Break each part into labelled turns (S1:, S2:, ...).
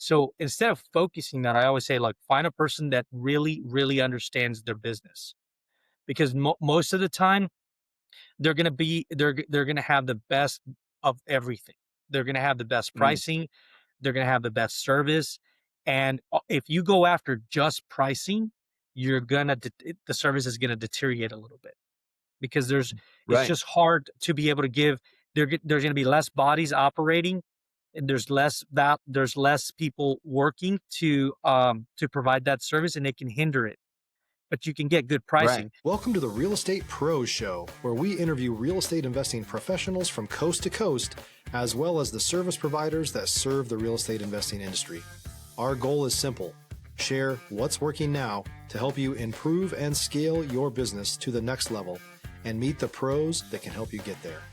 S1: So instead of focusing that, I always say, like, find a person that really, really understands their business, because most of the time they're going to have the best of everything. They're going to have the best
S2: Mm,
S1: pricing. They're going to have the best service. And if you go after just pricing, the service is going to deteriorate a little bit, because it's
S2: right.
S1: just hard to be able to give. There's going to be less bodies operating, and there's less people working to provide that service, and it can hinder it. But you can get good
S2: Right.
S1: pricing.
S3: Welcome to the Real Estate Pros Show, where we interview real estate investing professionals from coast to coast, as well as the service providers that serve the real estate investing industry. Our goal is simple: share what's working now to help you improve and scale your business to the next level and meet the pros that can help you get there.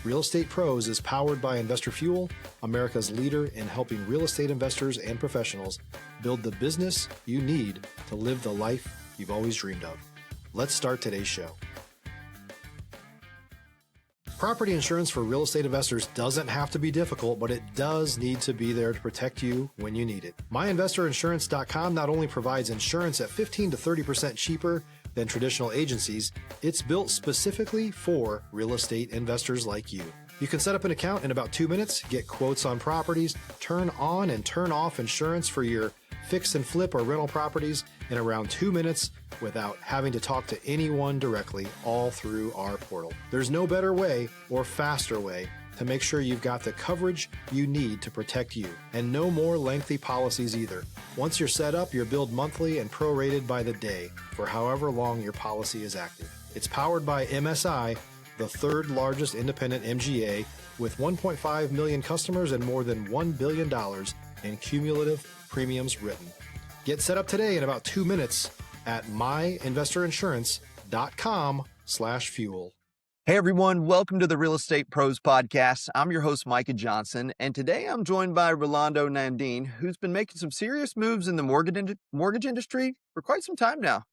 S3: Real Estate Pros is powered by Investor Fuel, America's leader in helping real estate investors and professionals build the business you need to live the life you've always dreamed of. Let's start today's show. Property insurance for real estate investors doesn't have to be difficult, but it does need to be there to protect you when you need it. MyInvestorInsurance.com not only provides insurance at 15 to 30% cheaper than traditional agencies, it's built specifically for real estate investors like you. You can set up an account in about 2 minutes, get quotes on properties, turn on and turn off insurance for your fix and flip or rental properties in around 2 minutes without having to talk to anyone directly, all through our portal. There's no better way or faster way to make sure you've got the coverage you need to protect you, and no more lengthy policies either. Once you're set up, you're billed monthly and prorated by the day for however long your policy is active. It's powered by MSI, the third largest independent MGA, with 1.5 million customers and more than $1 billion in cumulative premiums written. Get set up today in about 2 minutes at myinvestorinsurance.com/fuel.
S2: Hey everyone, welcome to the Real Estate Pros Podcast. I'm your host, Micah Johnson, and today I'm joined by Rolando Nandin, who's been making some serious moves in the mortgage industry for quite some time now.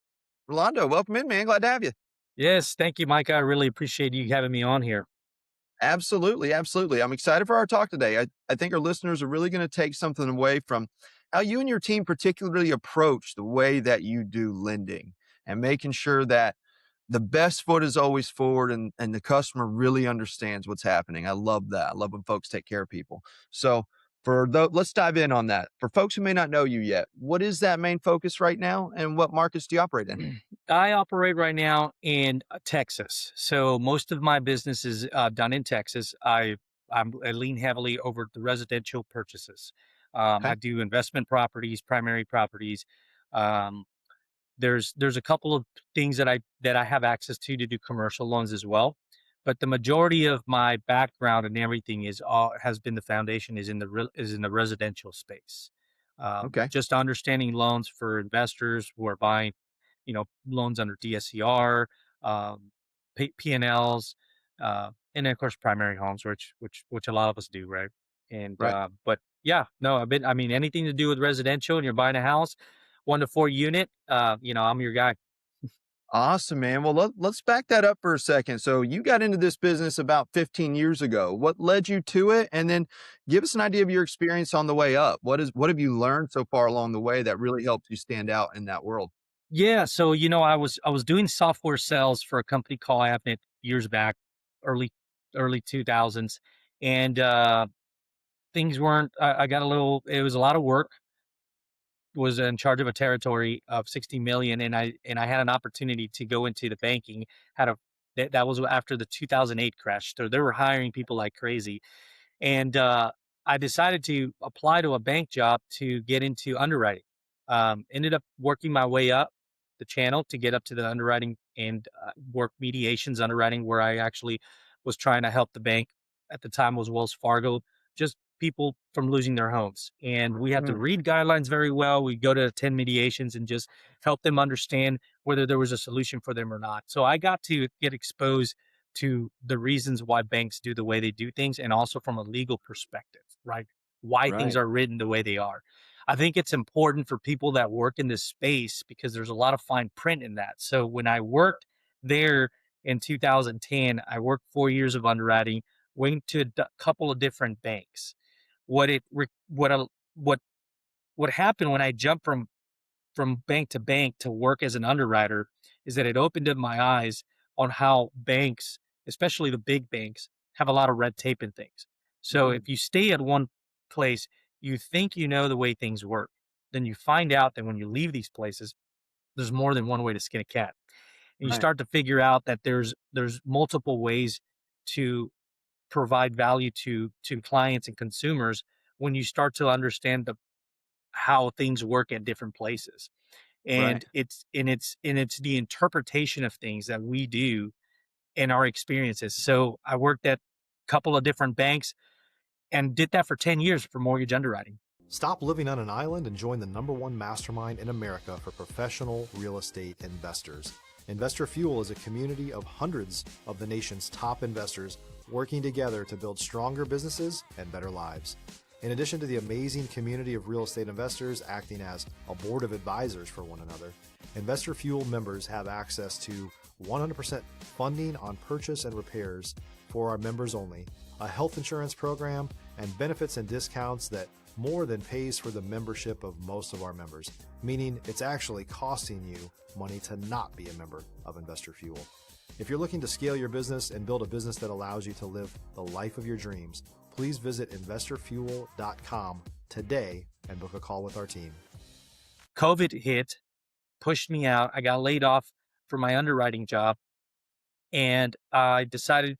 S2: Rolando, welcome in, man. Glad to have you.
S1: Yes, thank you, Micah. I really appreciate you having me on here.
S2: Absolutely, absolutely. I'm excited for our talk today. I think our listeners are really going to take something away from how you and your team particularly approach the way that you do lending and making sure that the best foot is always forward and the customer really understands what's happening. I love that. I love when folks take care of people. So let's dive in on that. For folks who may not know you yet, what is that main focus right now and what markets do you operate in?
S1: I operate right now in Texas, so most of my business is done in Texas. I lean heavily over the residential purchases. I
S2: Okay.
S1: do investment properties, primary properties. Um, there's a couple of things that I have access to do commercial loans as well, but the majority of my background and everything has been, the foundation is in the residential space.
S2: Okay.
S1: Just understanding loans for investors who are buying, loans under DSCR, um, P&Ls, and then of course primary homes, which a lot of us do, right? And
S2: Right.
S1: but yeah, no, I mean, anything to do with residential, and you're buying a house, 1 to 4 unit, I'm your guy.
S2: Awesome, man. Well, let's back that up for a second. So you got into this business about 15 years ago. What led you to it? And then give us an idea of your experience on the way up. What have you learned so far along the way that really helped you stand out in that world?
S1: Yeah, so I was doing software sales for a company called Avnet years back, early early 2000s, and things weren't. I got a little. It was a lot of work. Was in charge of a territory of 60 million, and I had an opportunity to go into the banking. Had a that was after the 2008 crash, so they were hiring people like crazy, and I decided to apply to a bank job to get into underwriting. Ended up working my way up the channel to get up to the underwriting, and work mediations underwriting, where I actually was trying to help the bank. At the time was Wells Fargo, just people from losing their homes. And we had to
S2: Mm,
S1: read guidelines very well. We go to 10 mediations and just help them understand whether there was a solution for them or not. So I got to get exposed to the reasons why banks do the way they do things, and also from a legal perspective, right? Why things
S2: right.
S1: are written the way they are. I think it's important for people that work in this space, because there's a lot of fine print in that. So when I worked there in 2010, I worked 4 years of underwriting, went to a couple of different banks. What it re- what what happened when I jumped from bank to bank to work as an underwriter is that it opened up my eyes on how banks, especially the big banks, have a lot of red tape and things. So
S2: Mm,
S1: if you stay at one place, you think you know the way things work. Then you find out that when you leave these places, there's more than one way to skin a cat. And you
S2: right.
S1: start to figure out that there's multiple ways to provide value to clients and consumers when you start to understand the how things work at different places.
S2: Right.
S1: And it's the interpretation of things that we do in our experiences. So I worked at a couple of different banks and did that for 10 years for mortgage underwriting.
S3: Stop living on an island and join the #1 mastermind in America for professional real estate investors. Investor Fuel is a community of hundreds of the nation's top investors working together to build stronger businesses and better lives. In addition to the amazing community of real estate investors acting as a board of advisors for one another, Investor Fuel members have access to 100% funding on purchase and repairs for our members only, a health insurance program, and benefits and discounts that more than pays for the membership of most of our members, meaning it's actually costing you money to not be a member of Investor Fuel. If you're looking to scale your business and build a business that allows you to live the life of your dreams, please visit investorfuel.com today and book a call with our team.
S1: COVID hit, pushed me out. I got laid off from my underwriting job, and I decided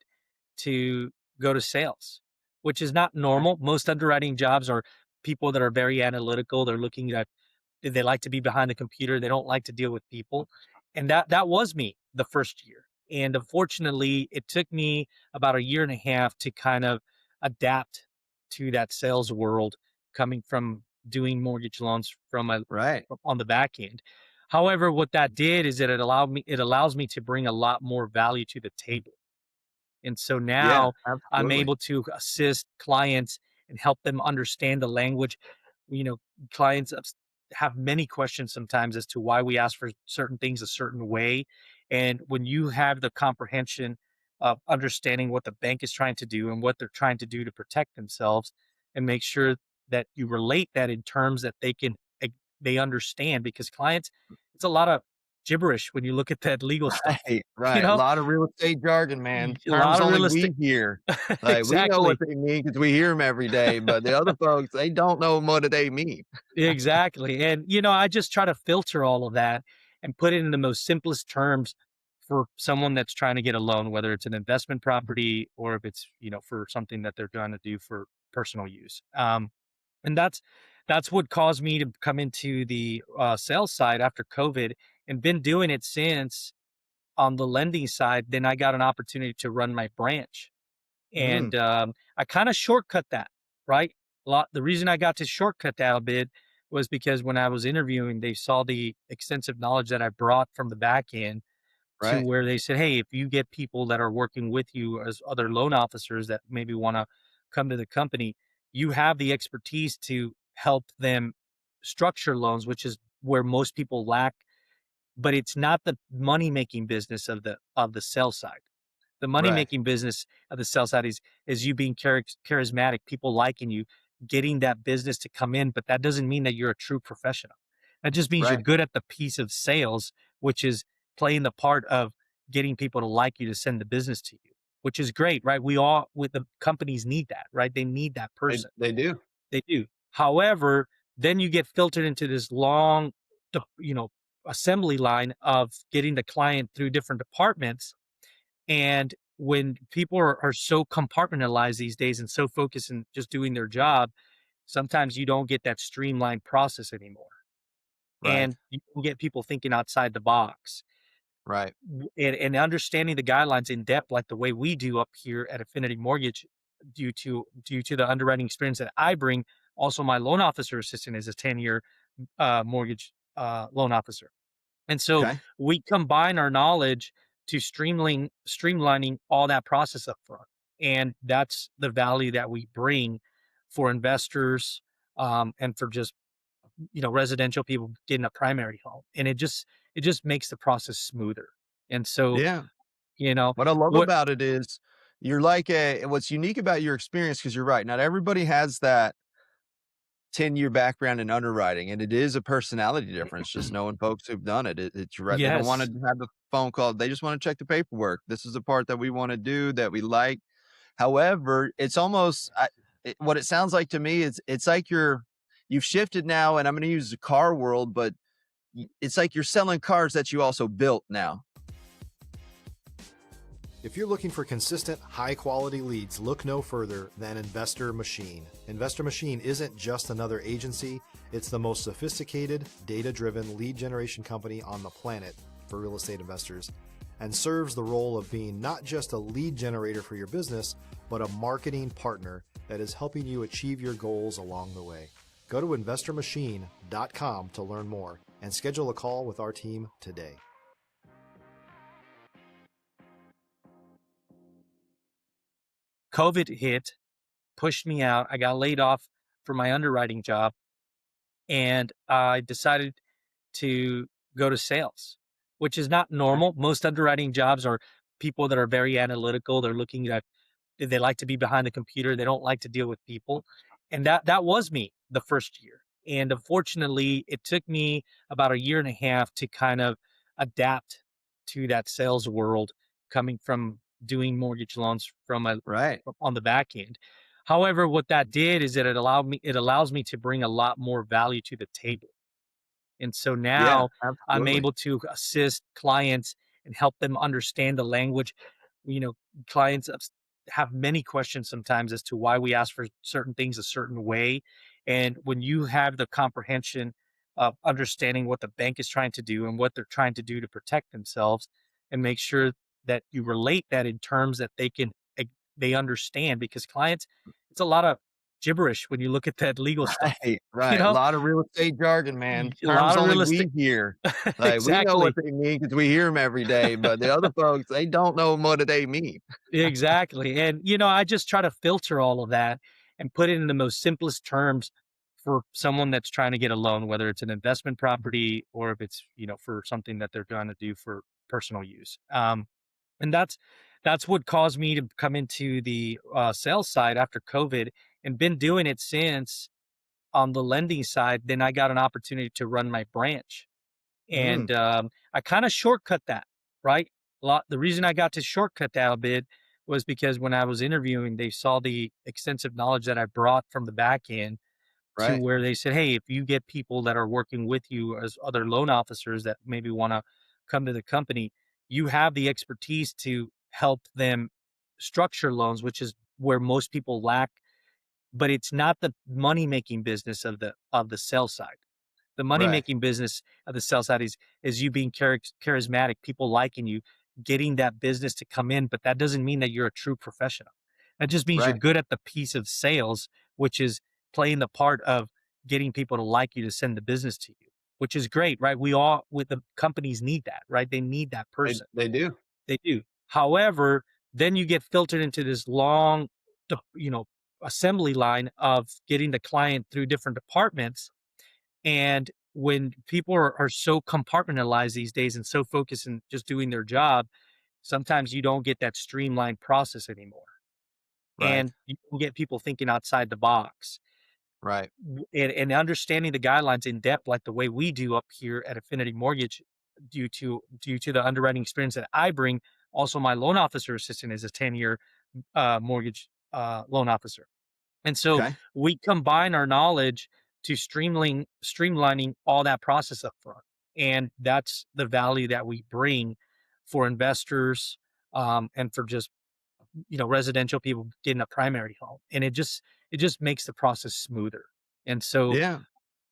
S1: to go to sales, which is not normal. Most underwriting jobs are people that are very analytical. They're looking at they like to be behind the computer. They don't like to deal with people. And that was me the first year. And unfortunately, it took me about a year and a half to kind of adapt to that sales world coming from doing mortgage loans
S2: Right.
S1: on the back end. However, what that did is that it allows me to bring a lot more value to the table. And so
S2: Yeah,
S1: now I'm
S2: absolutely.
S1: able to assist clients and help them understand the language. You know, clients have many questions sometimes as to why we ask for certain things a certain way. And when you have the comprehension of understanding what the bank is trying to do and what they're trying to do to protect themselves and make sure that you relate that in terms that they understand, because clients, it's a lot of gibberish when you look at that legal stuff,
S2: Right,
S1: you
S2: right. A
S1: know,
S2: lot of real estate jargon, man.
S1: a
S2: Terms
S1: lot of
S2: only
S1: real estate.
S2: we hear. Like, we know what
S1: Exactly.
S2: they mean because we hear them every day, but the other folks, they don't know what they mean.
S1: Exactly. And, you know, I just try to filter all of that and put it in the most simplest terms for someone that's trying to get a loan, whether it's an investment property or if it's, you know, for something that they're trying to do for personal use. And that's what caused me to come into the sales side after COVID and been doing it since on the lending side. Then I got an opportunity to run my branch.
S2: Mm,
S1: And I kind of shortcut that, right? The reason I got to shortcut that a bit was because when I was interviewing, they saw the extensive knowledge that I brought from the back end to
S2: right,
S1: where they said, hey, if you get people that are working with you as other loan officers that maybe want to come to the company, you have the expertise to help them structure loans, which is where most people lack. But it's not the money making business of the sell side. The money
S2: right,
S1: making business of the sell side is you being charismatic, people liking you, getting that business to come in. But that doesn't mean that you're a true professional. That just means you're
S2: right.
S1: good at the piece of sales, which is playing the part of getting people to like you to send the business to you, which is great, right? We all with the companies need that, right? They need that person.
S2: They do.
S1: They do. However, then you get filtered into this long, you know, assembly line of getting the client through different departments. And when people are so compartmentalized these days and so focused in just doing their job, sometimes you don't get that streamlined process anymore.
S2: Right,
S1: And you can get people thinking outside the box
S2: right.
S1: and understanding the guidelines in depth, like the way we do up here at Affinity Mortgage, due to the underwriting experience that I bring. Also, my loan officer assistant is a 10-year mortgage loan officer. And so
S2: Okay.
S1: we combine our knowledge to streamlining all that process up front. And that's the value that we bring for investors, and for just, you know, residential people getting a primary home. And it just makes the process smoother. And so,
S2: Yeah.
S1: you know,
S2: What I love
S1: what
S2: about it is you're like what's unique about your experience, because you're right. Not everybody has that 10-year background in underwriting, and it is a personality difference, just knowing folks who've done it. It's right. They don't want
S1: Yes.
S2: to have the phone call. They just want to check the paperwork. This is the part that we want to do that we like. However, it's almost what it sounds like to me is it's like you've shifted now, and I'm going to use the car world, but it's like you're selling cars that you also built now.
S3: If you're looking for consistent, high-quality leads, look no further than Investor Machine. Investor Machine isn't just another agency. It's the most sophisticated, data-driven lead generation company on the planet for real estate investors, and serves the role of being not just a lead generator for your business, but a marketing partner that is helping you achieve your goals along the way. Go to investormachine.com to learn more and schedule a call with our team today.
S1: COVID hit, pushed me out. I got laid off from my underwriting job, and I decided to go to sales, which is not normal. Most underwriting jobs are people that are very analytical. They're looking at, they like to be behind the computer. They don't like to deal with people. And that was me the first year. And unfortunately, it took me about a year and a half to kind of adapt to that sales world, coming from doing mortgage loans
S2: Right.
S1: on the back end. However, what that did is that it allows me to bring a lot more value to the table. And so
S2: Yeah,
S1: now I'm
S2: absolutely.
S1: able to assist clients and help them understand the language. You know, clients have many questions sometimes as to why we ask for certain things a certain way. And when you have the comprehension of understanding what the bank is trying to do and what they're trying to do to protect themselves, and make sure that you relate that in terms that they understand, because clients, it's a lot of gibberish when you look at that legal stuff.
S2: Right,
S1: You
S2: right. A
S1: know,
S2: lot of real estate jargon, man.
S1: a
S2: Terms
S1: lot of
S2: only
S1: real estate.
S2: we hear. Like, we know what
S1: Exactly.
S2: they mean because we hear them every day, but the other folks, they don't know what they mean.
S1: Exactly. And, I just try to filter all of that and put it in the most simplest terms for someone that's trying to get a loan, whether it's an investment property or if it's, for something that they're trying to do for personal use. And that's what caused me to come into the sales side after COVID, and been doing it since. On the lending side, then I got an opportunity to run my branch.
S2: Mm,
S1: And I kind of shortcut that, right? The reason I got to shortcut that a bit was because when I was interviewing, they saw the extensive knowledge that I brought from the back end, to
S2: right,
S1: where they said, hey, if you get people that are working with you as other loan officers that maybe want to come to the company, you have the expertise to help them structure loans, which is where most people lack. But it's not the money making business of the sales side. The money
S2: right,
S1: making business of the sales side is you being charismatic, people liking you, getting that business to come in. But that doesn't mean that you're a true professional. That just means you're
S2: right.
S1: good at the piece of sales, which is playing the part of getting people to like you, to send the business to you, which is great, right? We all, with the companies, need that, right? They need that person.
S2: They do.
S1: They do. However, then you get filtered into this long, you know, assembly line of getting the client through different departments. And when people are so compartmentalized these days and so focused in just doing their job, sometimes you don't get that streamlined process anymore.
S2: Right,
S1: And you can get people thinking outside the box,
S2: right.
S1: and understanding the guidelines in depth, like the way we do up here at Affinity Mortgage, due to the underwriting experience that I bring. Also, my loan officer assistant is a 10-year mortgage loan officer. And so
S2: Okay.
S1: we combine our knowledge to streamlining all that process up front. And that's the value that we bring for investors, and for just, residential people getting a primary home. And it just makes the process smoother. And so,
S2: Yeah.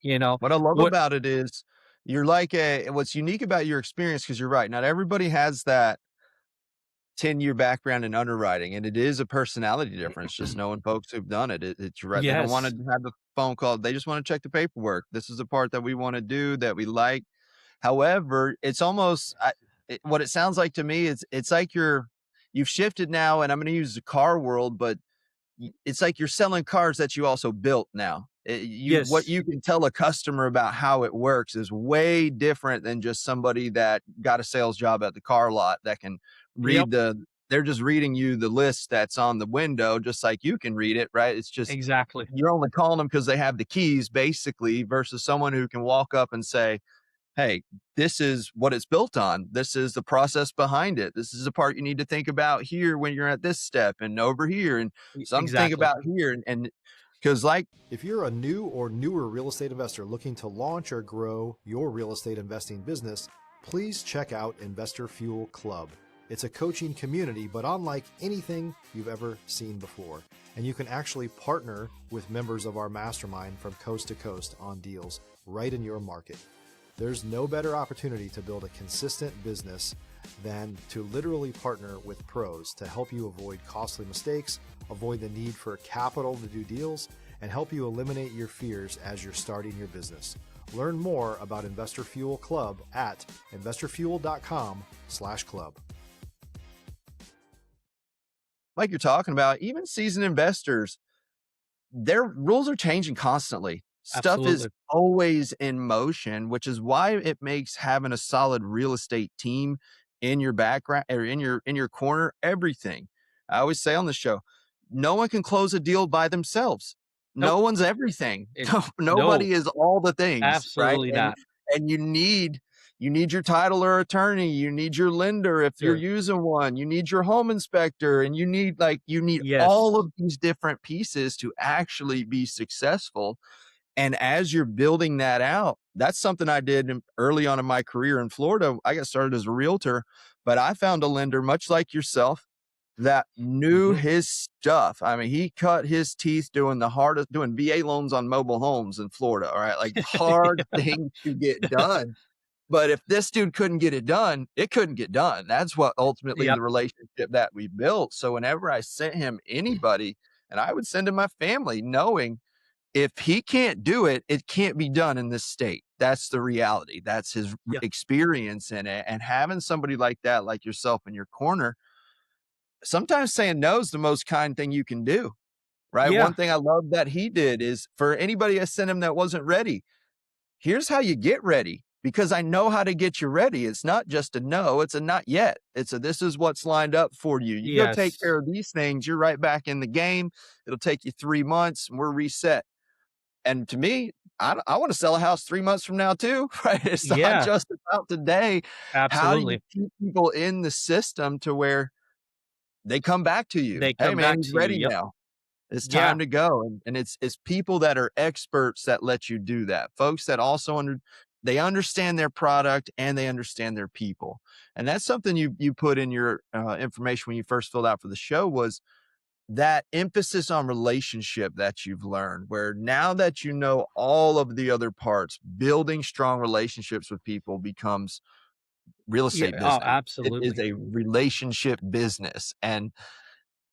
S1: you know,
S2: What I love
S1: what
S2: about it is you're like what's unique about your experience, because you're right. Not everybody has that 10-year background in underwriting, and it is a personality difference, just knowing folks who've done it. It's right. They don't want
S1: yes.
S2: to have the phone call. They just want to check the paperwork. This is the part that we want to do that we like. However, it's almost what it sounds like to me is it's like you've shifted now, and I'm going to use the car world, but it's like you're selling cars that you also built now. What
S1: Yes.
S2: you can tell a customer about how it works is way different than just somebody that got a sales job at the car lot that can
S1: Yep.
S2: read the they're just reading you the list that's on the window, just like you can read it, right? It's just,
S1: Exactly.
S2: you're only calling them because they have the keys, basically, versus someone who can walk up and say, hey, this is what it's built on. This is the process behind it. This is the part you need to think about here when you're at this step and over here, and some think
S1: Exactly.
S2: about here. And because, like,
S3: If you're a new or newer real estate investor looking to launch or grow your real estate investing business, please check out Investor Fuel Club. It's a coaching community, but unlike anything you've ever seen before. And you can actually partner with members of our mastermind from coast to coast on deals right in your market. There's no better opportunity to build a consistent business than to literally partner with pros to help you avoid costly mistakes, avoid the need for capital to do deals, and help you eliminate your fears as you're starting your business. Learn more about Investor Fuel Club at investorfuel.com/club.
S2: you're talking about, even seasoned investors, their rules are changing constantly. Stuff is
S1: Absolutely.
S2: always in motion, which is why it makes having a solid real estate team in your background or in your corner everything. I always say on the show, no one can close a deal by themselves.
S1: Nope.
S2: No one's everything.
S1: It, no,
S2: Nobody is all the things, right?
S1: absolutely not.
S2: And you need your title or attorney, you need your lender if you're
S1: Sure.
S2: using one, you need your home inspector, and you need
S1: Yes.
S2: all of these different pieces to actually be successful. And as you're building that out, that's something I did early on in my career in Florida. I got started as a realtor, but I found a lender much like yourself that knew
S1: Hmm.
S2: his stuff. I mean, he cut his teeth doing doing VA loans on mobile homes in Florida. All right. Like, hard thing to get done. But if this dude couldn't get it done, it couldn't get done. That's what ultimately
S1: Yep.
S2: the relationship that we built. So whenever I sent him anybody, and I would send him my family, knowing if he can't do it, it can't be done in this state. That's the reality. That's his
S1: Yeah.
S2: experience in it. And having somebody like that, like yourself in your corner, sometimes saying no is the most kind thing you can do, right?
S1: Yeah.
S2: One thing I love that he did is, for anybody I sent him that wasn't ready, here's how you get ready, because I know how to get you ready. It's not just a no, it's a not yet. It's a, this is what's lined up for you. You go take care
S1: Yes.
S2: of these things, you're right back in the game. It'll take you 3 months and we're reset. And to me, I want to sell a house 3 months from now too, right? It's not
S1: Yeah.
S2: just about today. How do you
S1: Absolutely.
S2: keep people in the system to where they come back to you?
S1: They
S2: Hey
S1: come
S2: man,
S1: back
S2: he's
S1: to you.
S2: ready
S1: Yep.
S2: now. It's
S1: Yeah.
S2: time to go. And it's people that are experts that let you do that. Folks that also they understand their product and they understand their people. And that's something you put in your information when you first filled out for the show, was that emphasis on relationship that you've learned, where now that you know all of the other parts, building strong relationships with people becomes real
S1: Yeah.
S2: estate
S1: Oh,
S2: business. It is
S1: absolutely.
S2: a relationship business. And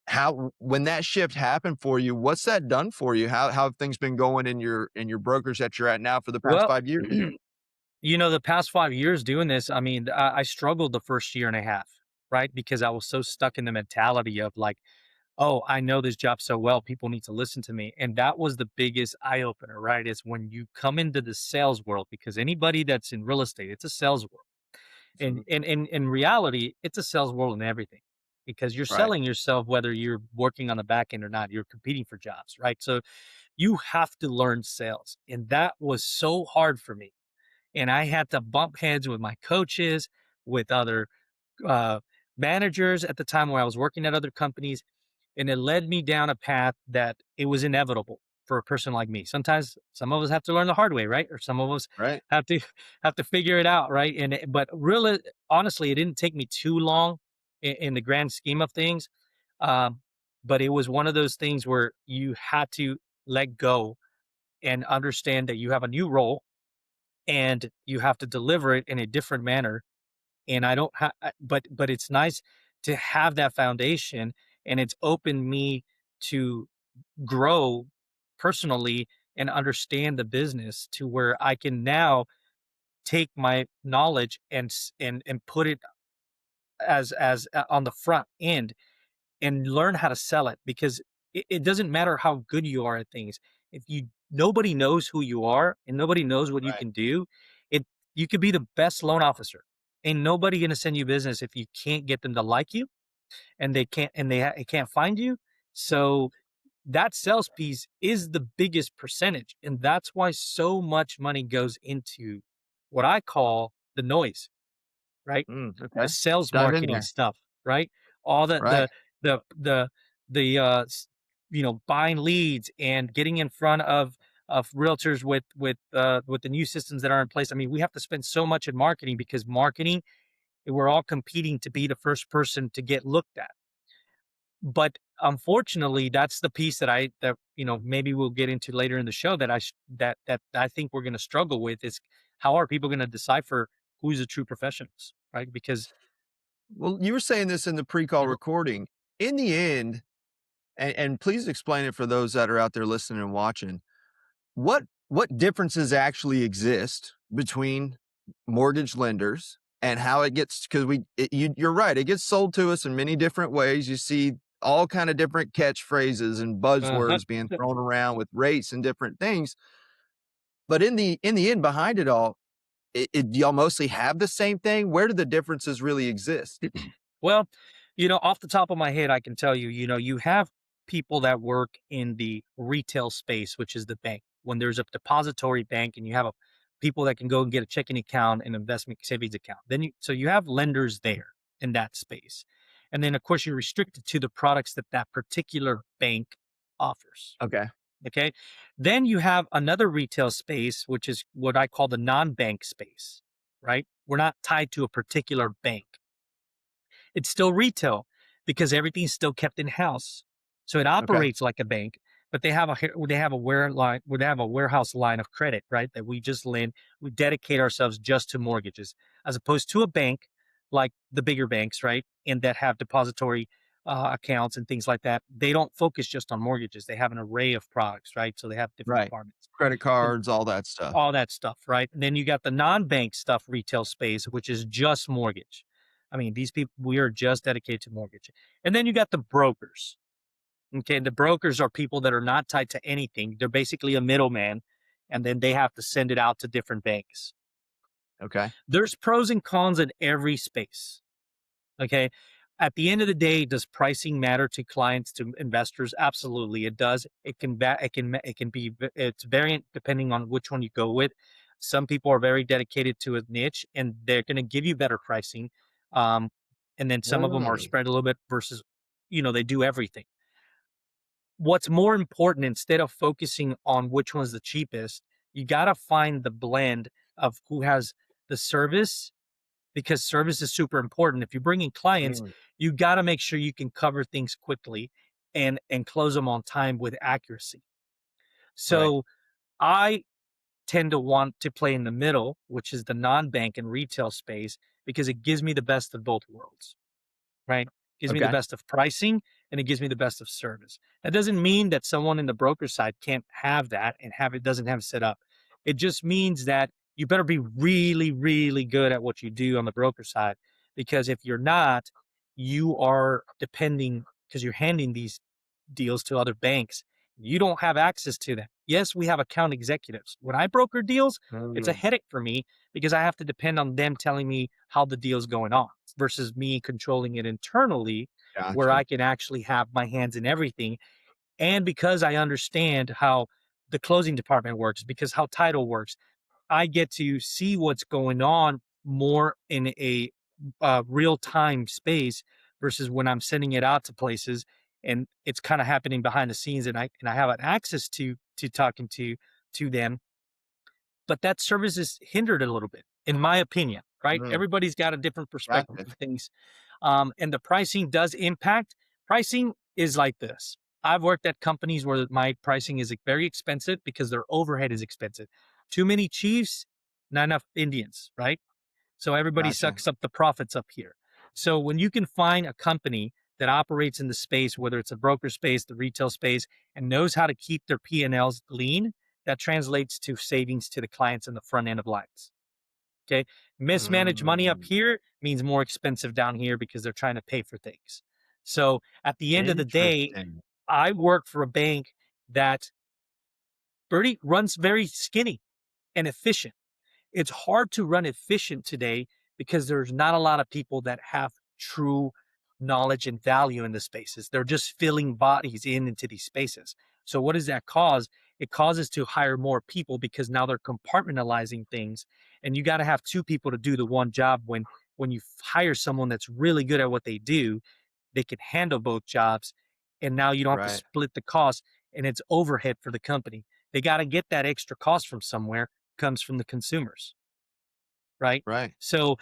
S2: how, when that shift happened for you, what's that done for you? How have things been going in your brokers that you're at now for the past
S1: Well,
S2: 5 years?
S1: the past 5 years doing this, I mean, I struggled the first year and a half, right? Because I was so stuck in the mentality of like, oh, I know this job so well, people need to listen to me. And that was the biggest eye opener, right? Is when you come into the sales world, because anybody that's in real estate, it's a sales world. And
S2: Absolutely.
S1: in reality, it's a sales world in everything, because you're
S2: Right.
S1: selling yourself whether you're working on the back end or not. You're competing for jobs, right? So you have to learn sales. And that was so hard for me. And I had to bump heads with my coaches, with other uh, managers at the time where I was working at other companies, and it led me down a path that it was inevitable for a person like me. Sometimes some of us have to learn the hard way, right? Or some of us
S2: Right.
S1: have to have to figure it out, right? But really, honestly, it didn't take me too long in the grand scheme of things. Um, but it was one of those things where you had to let go and understand that you have a new role and you have to deliver it in a different manner. And I don't have, but it's nice to have that foundation, and it's opened me to grow personally and understand the business to where I can now take my knowledge and put it as on the front end and learn how to sell it, because it doesn't matter how good you are at things. If you nobody knows who you are and nobody knows what you
S2: Right.
S1: can do, it you could be the best loan officer. Ain't nobody gonna send you business if you can't get them to like you and it can't find you. So that sales piece is the biggest percentage, and that's why so much money goes into what I call the noise, right? The
S2: Okay.
S1: sales
S2: Dive in
S1: marketing
S2: there.
S1: stuff, right? All
S2: Right.
S1: the buying leads and getting in front of realtors with the new systems that are in place. I mean, we have to spend so much in marketing because marketing, we're all competing to be the first person to get looked at. But unfortunately, that's the piece that maybe we'll get into later in the show that I think we're going to struggle with is how are people going to decipher who's the true professionals, right? Because
S2: Well, you were saying this in the pre-call
S1: Mhm.
S2: recording. In the end, and please explain it for those that are out there listening and watching. What differences actually exist between mortgage lenders and how it gets, because you're right, it gets sold to us in many different ways. You see all kind of different catchphrases and
S1: Uh-huh.
S2: buzzwords being thrown around with rates and different things. But in the end, behind it all, do y'all mostly have the same thing? Where do the differences really exist?
S1: Well, off the top of my head, I can tell you, you have people that work in the retail space, which is the bank. When there's a depository bank and you have people that can go and get a checking account and investment savings account, so you have lenders there in that space. And then of course you're restricted to the products that that particular bank offers.
S2: Okay.
S1: Okay. Then you have another retail space, which is what I call the non-bank space, right? We're not tied to a particular bank. It's still retail because everything's still kept in house. So it
S2: Okay.
S1: operates like a bank, but they have a warehouse line of credit, right? That we just lend. We dedicate ourselves just to mortgages, as opposed to a bank like the bigger banks, right? And that have depository accounts and things like that. They don't focus just on mortgages. They have an array of products, right? So they have different
S2: Right.
S1: departments.
S2: Credit
S1: So
S2: cards, all that stuff.
S1: all that stuff, right? And then you got the non-bank stuff, retail space, which is just mortgage. I mean, these people, we are just dedicated to mortgage. And then you got the brokers. Okay. The brokers are people that are not tied to anything. They're basically a middleman, and then they have to send it out to different banks.
S2: Okay.
S1: There's pros and cons in every space. Okay. At the end of the day, does pricing matter to clients, to investors? Absolutely, it does. It's variant depending on which one you go with. Some people are very dedicated to a niche and they're going to give you better pricing. Um, and then some of them are
S2: Mm.
S1: spread a little bit versus, they do everything. What's more important, instead of focusing on which one's the cheapest, you got to find the blend of who has the service, because service is super important. If you bring in clients,
S2: Mm.
S1: you got to make sure you can cover things quickly and close them on time with accuracy.
S2: Right.
S1: So I tend to want to play in the middle, which is the non-bank and retail space, because it gives me the best of both worlds, right? Gives me the
S2: Okay.
S1: best of pricing and it gives me the best of service. That doesn't mean that someone in the broker side can't have that and doesn't have it set up. It just means that you better be really, really good at what you do on the broker side, because if you're not, you are depending, because you're handing these deals to other banks. You don't have access to them. Yes, we have account executives. When I broker deals, it's a
S2: Mm.
S1: headache for me because I have to depend on them telling me how the deal's going on versus me controlling it internally, where
S2: Gotcha.
S1: I can actually have my hands in everything. And because I understand how the closing department works, because how title works, I get to see what's going on more in a real time space versus when I'm sending it out to places and it's kind of happening behind the scenes, and I have an access to talking to them. But that service is hindered a little bit, in my opinion, right?
S2: Mm.
S1: Everybody's got a different perspective
S2: Gotcha.
S1: of things. And the pricing does impact. Pricing is like this. I've worked at companies where my pricing is very expensive because their overhead is expensive. Too many chiefs, not enough Indians, right? So everybody
S2: Gotcha.
S1: sucks up the profits up here. So when you can find a company that operates in the space, whether it's a broker space, the retail space, and knows how to keep their P&Ls lean, that translates to savings to the clients in the front end of lines. Okay. Mismanaged money up
S2: Mm.
S1: here means more expensive down here because they're trying to pay for things. So at the end of the day,
S2: Interesting.
S1: I work for a bank that Bertie runs very skinny and efficient. It's hard to run efficient today because there's not a lot of people that have true knowledge and value in the spaces. They're just filling bodies into these spaces. So what does that cause? It causes to hire more people because now they're compartmentalizing things, and you got to have two people to do the one job. When you hire someone that's really good at what they do, they can handle both jobs, and now you don't have to
S2: Right.
S1: split the cost, and it's overhead for the company. They got to get that extra cost from somewhere, comes from the consumers, right?
S2: Right.
S1: So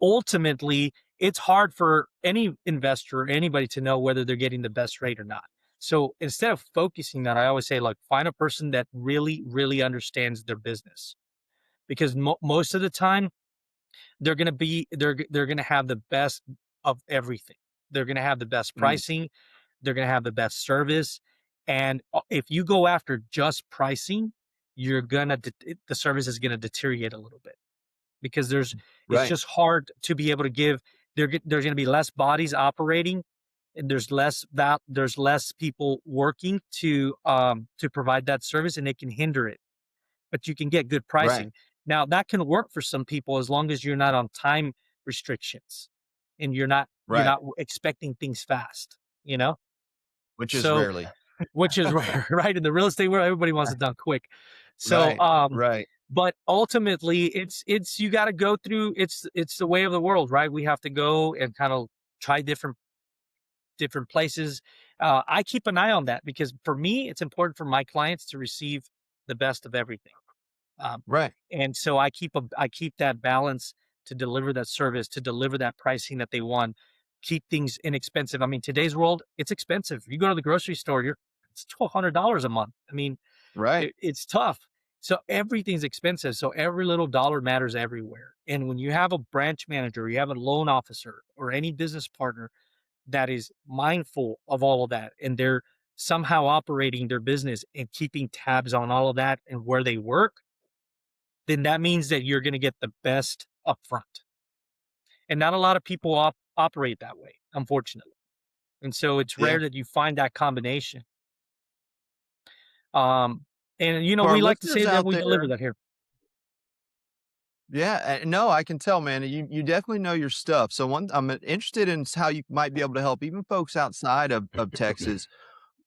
S1: ultimately, it's hard for any investor or anybody to know whether they're getting the best rate or not. So instead of focusing that, I always say, like, find a person that really, really understands their business, because most of the time they're going to have the best of everything. They're going to have the best
S2: Mm.
S1: pricing. They're going to have the best service. And if you go after just pricing, you're going to, the service is going to deteriorate a little bit, because it's
S2: Right.
S1: just hard to be able to give. There's going to be less bodies operating, and there's less people working to provide that service, and it can hinder it. But you can get good
S2: Right.
S1: pricing. Now that can work for some people as long as you're not on time restrictions, and you're
S2: Right.
S1: not expecting things fast, you know?
S2: Which is
S1: So,
S2: rarely.
S1: which is right in the real estate world, everybody wants it done quick. So,
S2: Right. Right.
S1: but ultimately it's you got to go through, it's the way of the world, right? We have to go and kind of try different places. I keep an eye on that, because for me, it's important for my clients to receive the best of everything. Um,
S2: Right.
S1: and so I keep that balance to deliver that service, to deliver that pricing that they want, keep things inexpensive. I mean, today's world, it's expensive. You go to the grocery store, it's $1,200 a month. I mean,
S2: Right.
S1: it's tough. So everything's expensive. So every little dollar matters everywhere. And when you have a branch manager, you have a loan officer, or any business partner that is mindful of all of that, and they're somehow operating their business and keeping tabs on all of that and where they work, then that means that you're going to get the best upfront. And not a lot of people operate that way, unfortunately. And so it's
S2: Yeah.
S1: rare that you find that combination. Um, and
S2: For our
S1: we like to say
S2: listeners
S1: that
S2: out
S1: we deliver
S2: there,
S1: that here.
S2: yeah, no, I can tell, man. You definitely know your stuff. So I'm interested in how you might be able to help even folks outside of Texas.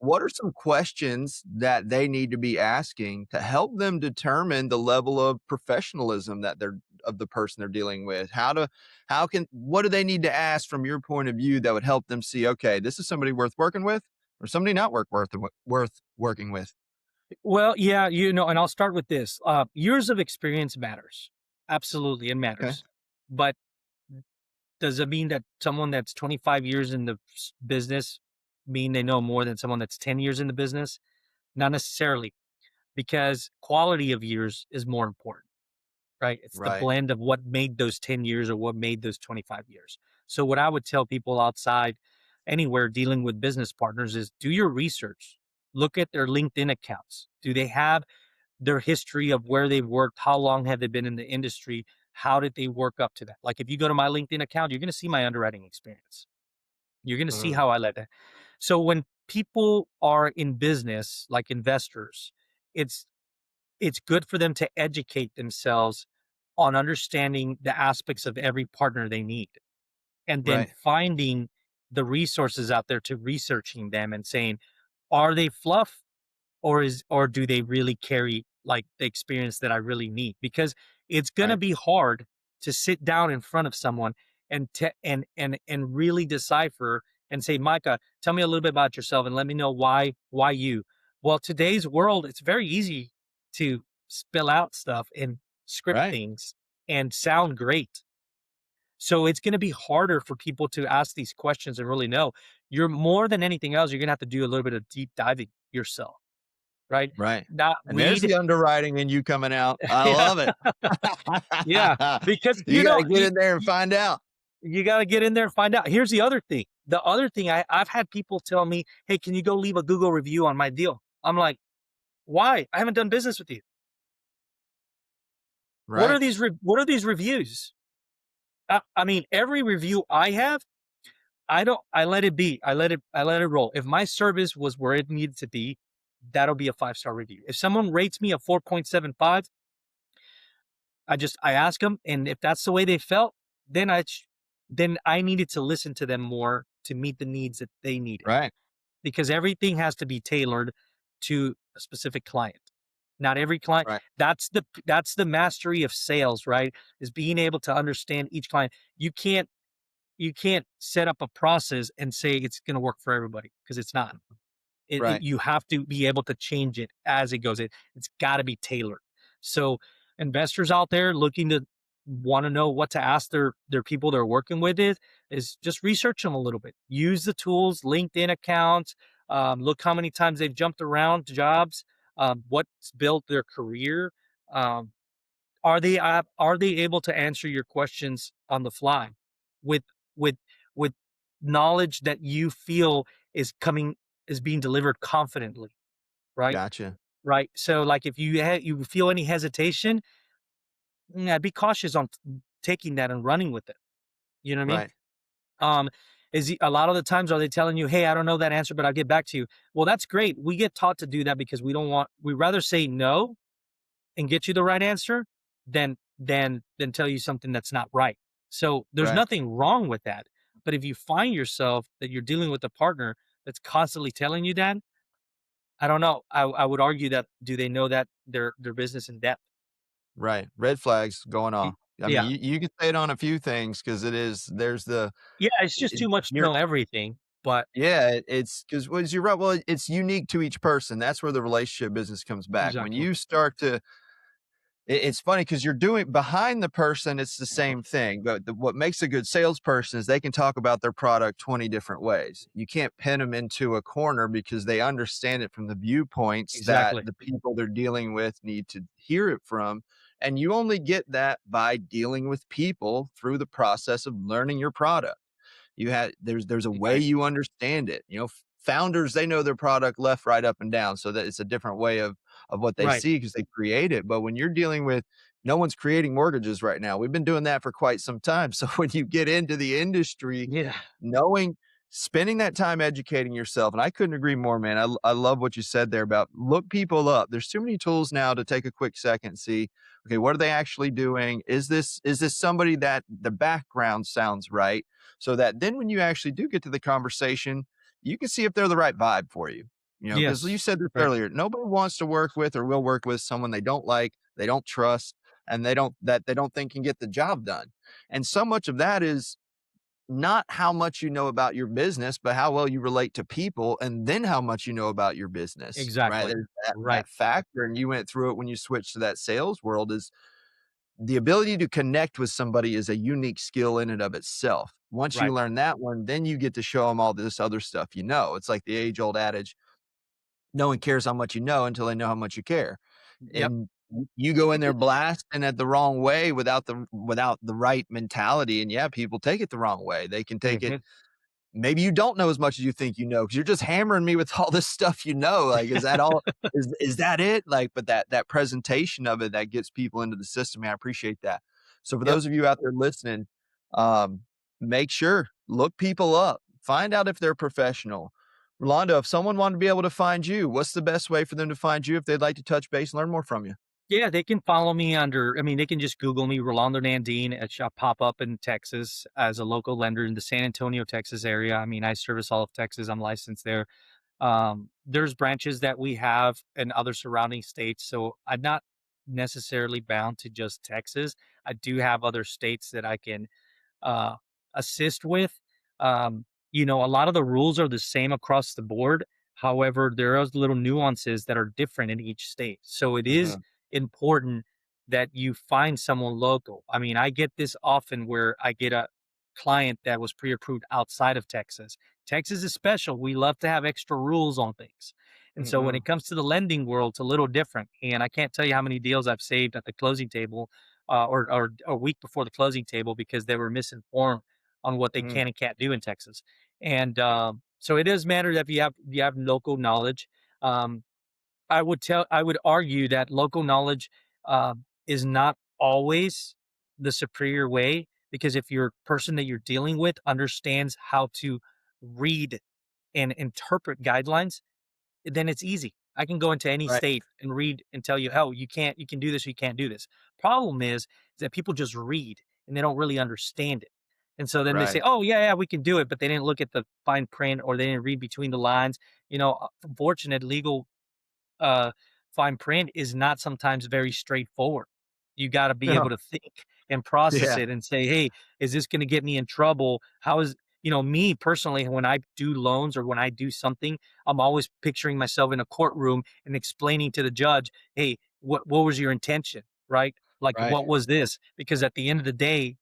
S2: What are some questions that they need to be asking to help them determine the level of professionalism that they're of the person they're dealing with? What do they need to ask from your point of view that would help them see, okay, this is somebody worth working with, or somebody not worth working with?
S1: Well, yeah, and I'll start with this. Years of experience matters. Absolutely, it
S2: Okay.
S1: matters. But does it mean that someone that's 25 years in the business mean they know more than someone that's 10 years in the business? Not necessarily, because quality of years is more important, right? It's the
S2: Right.
S1: blend of what made those 10 years or what made those 25 years. So what I would tell people outside anywhere dealing with business partners is, do your research. Look at their LinkedIn accounts. Do they have their history of where they've worked? How long have they been in the industry? How did they work up to that? Like, if you go to my LinkedIn account, you're going to see my underwriting experience. You're going to see
S2: Uh,
S1: how I led that. So when people are in business, like investors, it's it's good for them to educate themselves on understanding the aspects of every partner they need, and then
S2: right.
S1: finding the resources out there to researching them and saying, are they fluff, or do they really carry like the experience that I really need? Because it's going to
S2: Right.
S1: be hard to sit down in front of someone and really decipher and say, Micah, tell me a little bit about yourself and let me know why you. Well, today's world, it's very easy to spill out stuff and script
S2: Right.
S1: things and sound great. So it's going to be harder for people to ask these questions and really know. You're more than anything else, you're going to have to do a little bit of deep diving yourself, right?
S2: Right.
S1: Not
S2: And there's
S1: read.
S2: the underwriting in you coming out. I
S1: Yeah,
S2: love it.
S1: yeah, because
S2: You got to get in there and find out.
S1: you got to get in there and find out. Here's the other thing. The other thing, I've had people tell me, "Hey, can you go leave a Google review on my deal?" I'm like, "Why? I haven't done business with you.
S2: Right.
S1: What are these reviews?" I mean, every review I have, I let it be. I let it roll. If my service was where it needed to be, that'll be a 5-star review. If someone rates me a 4.75, I ask them, and if that's the way they felt, then I needed to listen to them more to meet the needs that they needed,
S2: Right.
S1: because everything has to be tailored to a specific client. Not every client.
S2: Right.
S1: That's the mastery of sales, right? Is being able to understand each client. You can't set up a process and say it's going to work for everybody, because it's not.
S2: Right.
S1: You have to be able to change it as it goes. It's got to be tailored. So investors out there looking to want to know what to ask their people they're working with is just research them a little bit. Use the tools, LinkedIn accounts. Look how many times they've jumped around jobs. What's built their career. Um, are they able to answer your questions on the fly with with with knowledge that you feel is being delivered confidently, right?
S2: Gotcha.
S1: Right. So like if you feel any hesitation, be cautious on taking that and running with it. You know what I mean?
S2: Right.
S1: Um, a lot of the times are they telling you, "Hey, I don't know that answer, but I'll get back to you." Well, that's great. We get taught to do that because we rather say no and get you the right answer than tell you something that's not right. So there's
S2: Right.
S1: nothing wrong with that. But if you find yourself that you're dealing with a partner that's constantly telling you that, I don't know. I would argue that, do they know that their business in depth?
S2: Right. Red flags going
S1: Y-
S2: off. I mean,
S1: Yeah.
S2: you can say it on a few things because there's
S1: Yeah, it's just
S2: it,
S1: too much to
S2: you're
S1: know everything. But
S2: yeah, it's because well, you're right. Well, it's unique to each person. That's where the relationship business comes back. When
S1: exactly.
S2: you start to it's funny because you're doing behind the person, it's the same thing. But what makes a good salesperson is they can talk about their product 20 different ways. You can't pin them into a corner because they understand it from the viewpoints that
S1: Exactly.
S2: the people they're dealing with need to hear it from. And you only get that by dealing with people through the process of learning your product. You had there's a way
S1: Right.
S2: you understand it. Founders, they know their product left, right, up, and down, so that it's a different way of what they
S1: Right.
S2: see because they create it. But when you're dealing with no one's creating mortgages right now. We've been doing that for quite some time. So when you get into the industry,
S1: Yeah.
S2: knowing spending that time educating yourself, and I couldn't agree more, man. I love what you said there about look people up. There's too many tools now to take a quick second and see, okay, what are they actually doing? Is this somebody that the background sounds right? So that then when you actually do get to the conversation, you can see if they're the right vibe for you. Because you
S1: Yes.
S2: said this
S1: Right.
S2: earlier, nobody wants to work with or will work with someone they don't like, they don't trust, and they don't think can get the job done. And so much of that is not how much you know about your business, but how well you relate to people, and then how much you know about your business, right?
S1: Exactly.
S2: There's that
S1: Right.
S2: that factor, and you went through it when you switched to that sales world is the ability to connect with somebody is a unique skill in and of itself. Once you
S1: Right.
S2: learn that one, then you get to show them all this other stuff you know. It's like the age old adage, no one cares how much you know until they know how much you care.
S1: Yep.
S2: And you go in there blasting it the wrong way without the right mentality, and yeah, people take it the wrong way. They can take it
S1: Mhm.
S2: maybe you don't know as much as you think you know because you're just hammering me with all this stuff like, is that all is that it? Like, but that presentation of it that gets people into the system, man, I appreciate that. So for
S1: Yep.
S2: those of you out there listening, um, make sure, look people up, find out if they're professional. Rolando, if someone wanted to be able to find you, what's the best way for them to find you if they'd like to touch base and learn more from you?
S1: Yeah, they can follow me they can just Google me, Rolando Nandin. It shall pop up in Texas as a local lender in the San Antonio, Texas area. I service all of Texas. I'm licensed there. There's branches that we have in other surrounding states. So I'm not necessarily bound to just Texas. I do have other states that I can uh, assist with. A lot of the rules are the same across the board. However, there are little nuances that are different in each state. So it is
S2: Mhm.
S1: important that you find someone local. I get this often where I get a client that was pre approved outside of Texas. Texas is special. We love to have extra rules on things. And so when
S2: Mhm.
S1: it comes to the lending world, it's a little different. And I can't tell you how many deals I've saved at the closing table or a week before the closing table because they were misinformed on what they
S2: Mhm.
S1: can and can't do in Texas. And so it does matter that if you have local knowledge. Um, I would argue that local knowledge is not always the superior way, because if your person that you're dealing with understands how to read and interpret guidelines, then it's easy. I can go into any
S2: Right.
S1: state and read and tell you, "Oh, you can do this, you can't do this." Problem is that people just read and they don't really understand it. And so then they say,
S2: Right.
S1: oh, yeah, we can do it. But they didn't look at the fine print, or they didn't read between the lines. Unfortunate legal uh, fine print is not sometimes very straightforward. You got to be able
S2: No.
S1: to think and process
S2: Yeah.
S1: it and say, hey, is this going to get me in trouble? How is, me personally, when I do loans or when I do something, I'm always picturing myself in a courtroom and explaining to the judge, hey, what was your intention? Right? Like,
S2: Right.
S1: what was this? Because at the end of the day,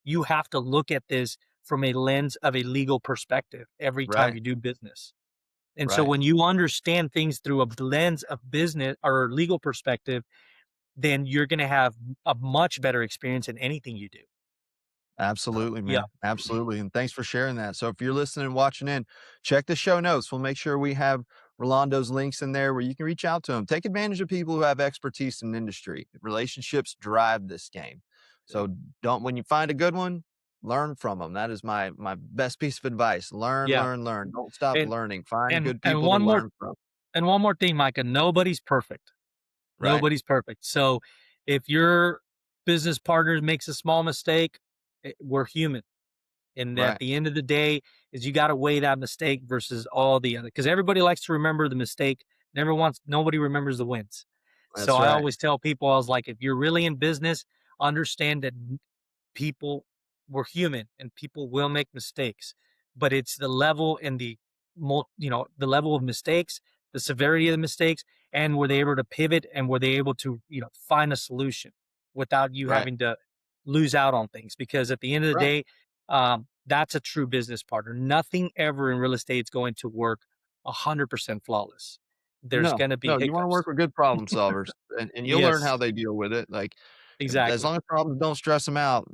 S1: you have to look at this from a lens of a legal perspective every time
S2: Right.
S1: you do business. And so
S2: Right.
S1: when you understand things through a lens of business or legal perspective, then you're going to have a much better experience in anything you do.
S2: Absolutely,
S1: Yeah.
S2: man. Absolutely. And thanks for sharing that. So if you're listening and watching in, check the show notes. We'll make sure we have Rolando's links in there where you can reach out to him. Take advantage of people who have expertise in the industry. Relationships drive this game. So don't, when you find a good one, learn from them. That is my best piece of advice. Learn,
S1: Yeah.
S2: learn, learn. Don't stop
S1: And
S2: learning. Find
S1: and
S2: good
S1: and
S2: people to learn from.
S1: one more thing, Micah, nobody's perfect.
S2: Right.
S1: Nobody's perfect. So if your business partner makes a small mistake, we're human. And at
S2: Right.
S1: the end of the day is you got to weigh that mistake versus all the other, because everybody likes to remember the mistake. Nobody remembers the wins. So
S2: That's
S1: I
S2: right.
S1: always tell people, I was like, if you're really in business, understand that people we're human and people will make mistakes, but it's the level and the level of mistakes, the severity of the mistakes, and were they able to pivot, and were they able to find a solution without you
S2: Right.
S1: having to lose out on things. Because at the end of the
S2: Right.
S1: day, that's a true business partner. Nothing ever in real estate is going to work 100% flawless. There's
S2: No,
S1: going to be
S2: no, you wanna
S1: hiccups.
S2: work with good problem solvers, and you'll learn
S1: Yes,
S2: how they deal with it, like, as
S1: exactly.
S2: long as problems don't stress them out,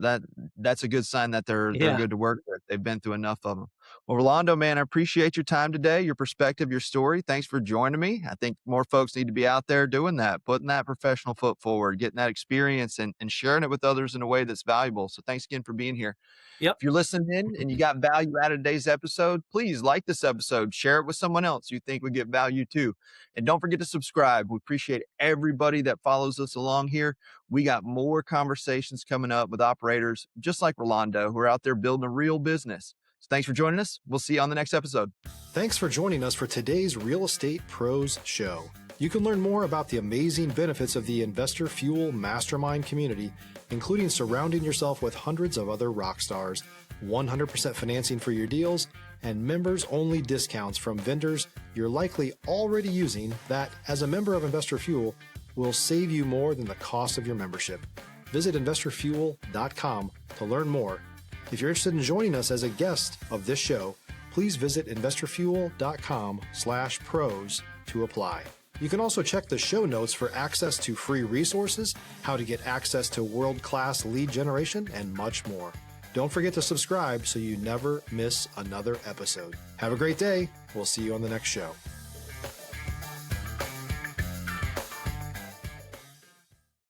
S2: that's a good sign that they're
S1: Yeah.
S2: good to work with. They've been through enough of them. Well, Rolando, man, I appreciate your time today, your perspective, your story. Thanks for joining me. I think more folks need to be out there doing that, putting that professional foot forward, getting that experience, and sharing it with others in a way that's valuable. So thanks again for being here.
S1: Yep.
S2: If you're listening in and you got value out of today's episode, please like this episode, share it with someone else you think would get value too. And don't forget to subscribe. We appreciate everybody that follows us along here. We got more conversations coming up with operators just like Rolando who are out there building a real business. So thanks for joining us. We'll see you on the next episode.
S3: Thanks for joining us for today's Real Estate Pros Show. You can learn more about the amazing benefits of the Investor Fuel Mastermind community, including surrounding yourself with hundreds of other rock stars, 100% financing for your deals, and members-only discounts from vendors you're likely already using that, as a member of Investor Fuel, will save you more than the cost of your membership. Visit investorfuel.com to learn more. If you're interested in joining us as a guest of this show, please visit investorfuel.com/pros to apply. You can also check the show notes for access to free resources, how to get access to world-class lead generation, and much more. Don't forget to subscribe so you never miss another episode. Have a great day. We'll see you on the next show.